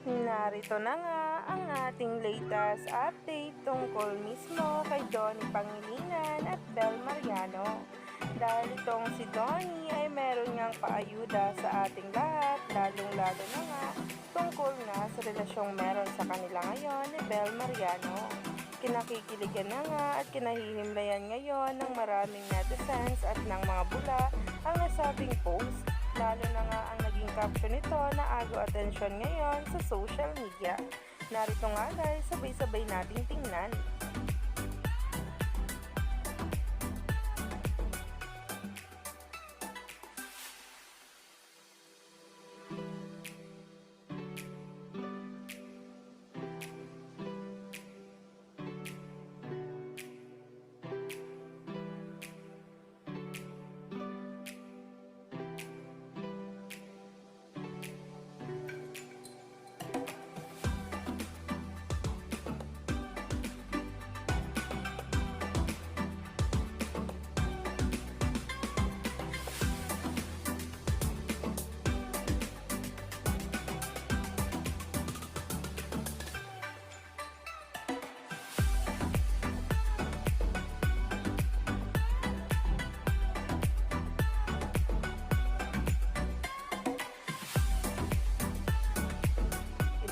Narito na nga ang ating latest update tungkol mismo kay Donnie Pangilinan at Bel Mariano. Dahil itong si Donnie ay meron ngang paayuda sa ating lahat, lalong-lalo na nga tungkol nga sa relasyong meron sa kanila ngayon ni Bel Mariano. Kinakikiligan na nga at kinahihimlayan ngayon ng maraming netizens at ng mga bula ang nasabing post. Lalo na nga ang naging caption nito na agaw atensyon ngayon sa social media. Narito nga guys, sabay-sabay nating tingnan.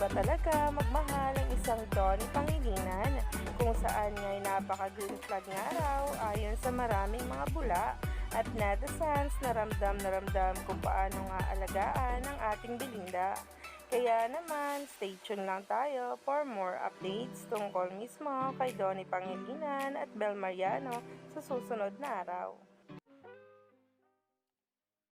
Iba talaga magmahal ang isang Donnie Pangilinan, kung saan nga'y napaka-green flag nga raw ayon sa maraming mga bula at netizens na ramdam kung paano nga alagaan ang ating Belinda. Kaya naman, stay tuned lang tayo for more updates tungkol mismo kay Donnie Pangilinan at Bel Mariano sa susunod na araw.